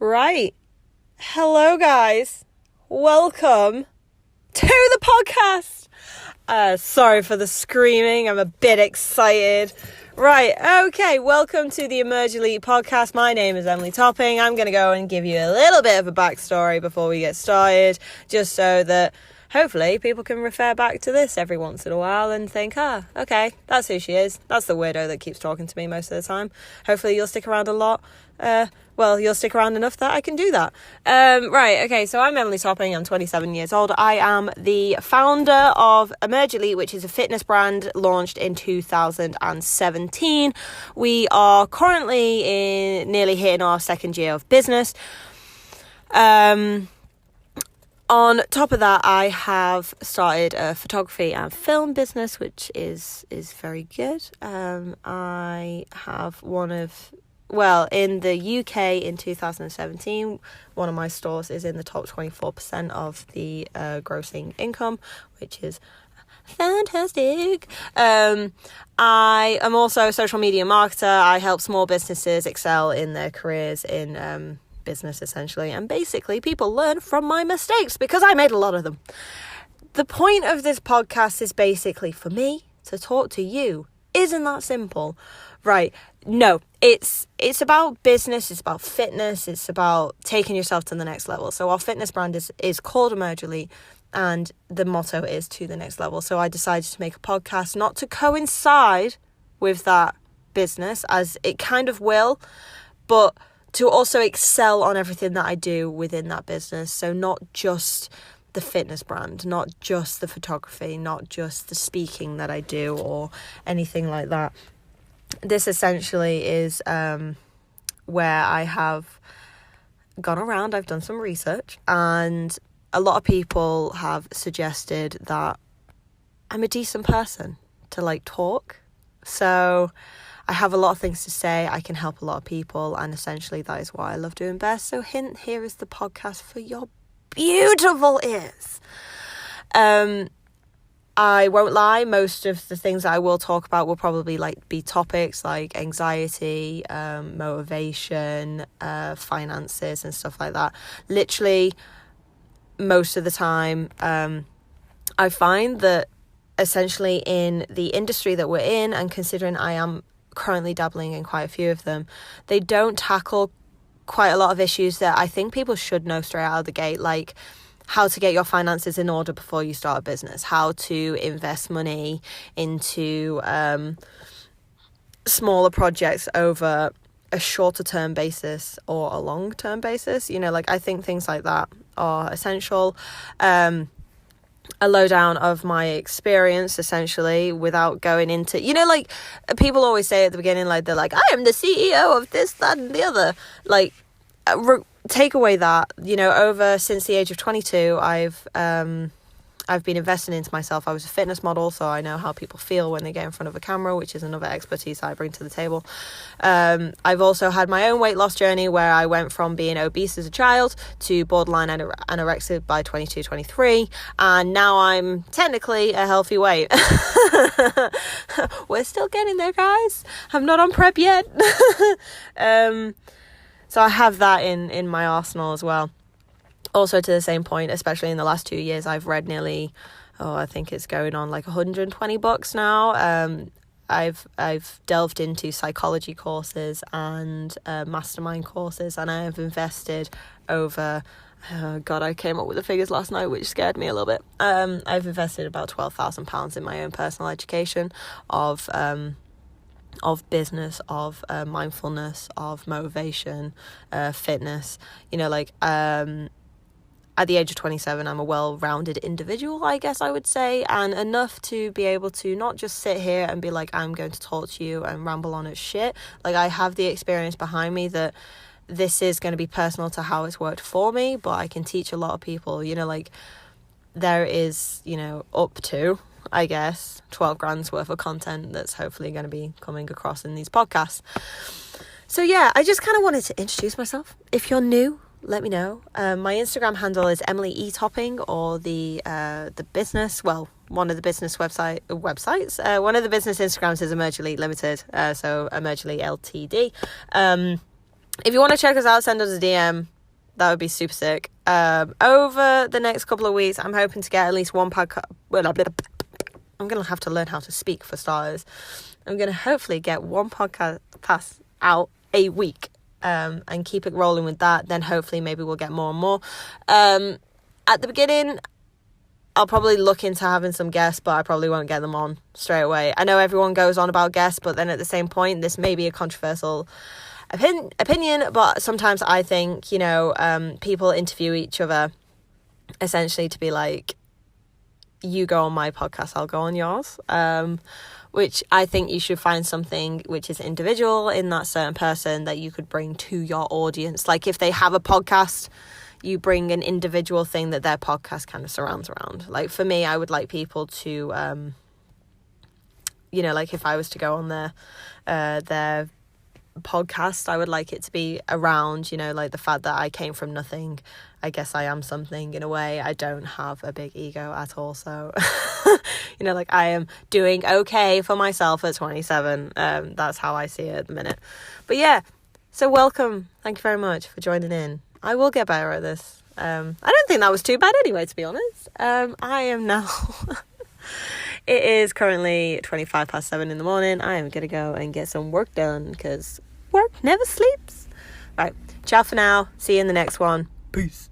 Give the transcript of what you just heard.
Right. Hello, guys. Welcome to the podcast. Sorry for the screaming. I'm a bit excited. Right. Okay. Welcome to the Emerge Elite podcast. My name is Emily Topping. I'm going to go and give you a little bit of a backstory before we get started, just so that hopefully people can refer back to this every once in a while and think, okay, that's who she is. That's the weirdo that keeps talking to me most of the time. Hopefully you'll stick around a lot. You'll stick around enough that I can do that. Right, okay, so I'm Emily Topping. I'm 27 years old. I am the founder of Emerge Elite, which is a fitness brand launched in 2017. We are currently nearly hitting our second year of business. On top of that, I have started a photography and film business, which is very good. I have in the UK in 2017, one of my stores is in the top 24% of the grossing income, which is fantastic. I am also a social media marketer. I help small businesses excel in their careers in business, essentially, and basically people learn from my mistakes because I made a lot of them. The point of this podcast is basically for me to talk to you. Isn't that simple? Right. No, it's about business, it's about fitness, it's about taking yourself to the next level. So our fitness brand is called Emerge Elite, and the motto is to the next level. So I decided to make a podcast not to coincide with that business, as it kind of will, but to also excel on everything that I do within that business. So not just the fitness brand, not just the photography, not just the speaking that I do or anything like that. This essentially is where I have gone around, I've done some research, and a lot of people have suggested that I'm a decent person to talk. So I have a lot of things to say, I can help a lot of people, and essentially that is what I love doing best. So hint, here is the podcast for your beautiful ears. I won't lie, most of the things that I will talk about will probably be topics like anxiety, motivation, finances and stuff like that. Literally, most of the time, I find that essentially in the industry that we're in, and considering I am currently dabbling in quite a few of them, they don't tackle quite a lot of issues that I think people should know straight out of the gate, like how to get your finances in order before you start a business, how to invest money into smaller projects over a shorter term basis or a long term basis. I think things like that are essential. A lowdown of my experience, essentially, without going into, people always say at the beginning, they're like, I am the CEO of this, that, and the other. Take away that, since the age of 22, I've been investing into myself. I was a fitness model, so I know how people feel when they get in front of a camera, which is another expertise I bring to the table. I've also had my own weight loss journey where I went from being obese as a child to borderline anorexic by 22, 23, and now I'm technically a healthy weight. We're still getting there, guys. I'm not on prep yet. So I have that in my arsenal as well. Also, to the same point, especially in the last 2 years, I've read nearly, I think it's going on 120 books now. I've delved into psychology courses and mastermind courses, and I have invested over, I came up with the figures last night, which scared me a little bit. I've invested about £12,000 in my own personal education of business, of mindfulness, of motivation, fitness. At the age of 27, I'm a well-rounded individual, I guess I would say, and enough to be able to not just sit here and be like, I'm going to talk to you and ramble on as shit. I have the experience behind me that this is going to be personal to how it's worked for me, but I can teach a lot of people. There is, up to, I guess, 12 grand's worth of content that's hopefully going to be coming across in these podcasts. So yeah, I just kind of wanted to introduce myself. If you're new, let me know. My Instagram handle is Emily E Topping, or the business, one of the business websites. One of the business Instagrams is Emerge Elite Limited, so Emerge Elite Ltd. if you want to check us out, send us a DM. That would be super sick. Over the next couple of weeks, I'm hoping to get at least one podcast. I'm going to have to learn how to speak, for starters. I'm going to hopefully get one podcast out a week, and keep it rolling with that. Then hopefully maybe we'll get more and more. At the beginning, I'll probably look into having some guests, but I probably won't get them on straight away. I know everyone goes on about guests, but then at the same point, this may be a controversial opinion, but sometimes I think, you know, people interview each other essentially to be like, you go on my podcast, I'll go on yours, which I think you should find something which is individual in that certain person that you could bring to your audience. Like if they have a podcast, you bring an individual thing that their podcast kind of surrounds around. Like for me, I would like people to, you know, like if I was to go on their podcast, I would like it to be around, you know, like the fact that I came from nothing. I guess I am something in a way. I don't have a big ego at all, so you know, like I am doing okay for myself at 27. That's how I see it at the minute. But yeah, so welcome. Thank you very much for joining in. I will get better at this. I don't think that was too bad anyway, to be honest. I am now it is currently 7:25 in the morning. I am gonna go and get some work done because work never sleeps. Right, ciao for now. See you in the next one. Peace.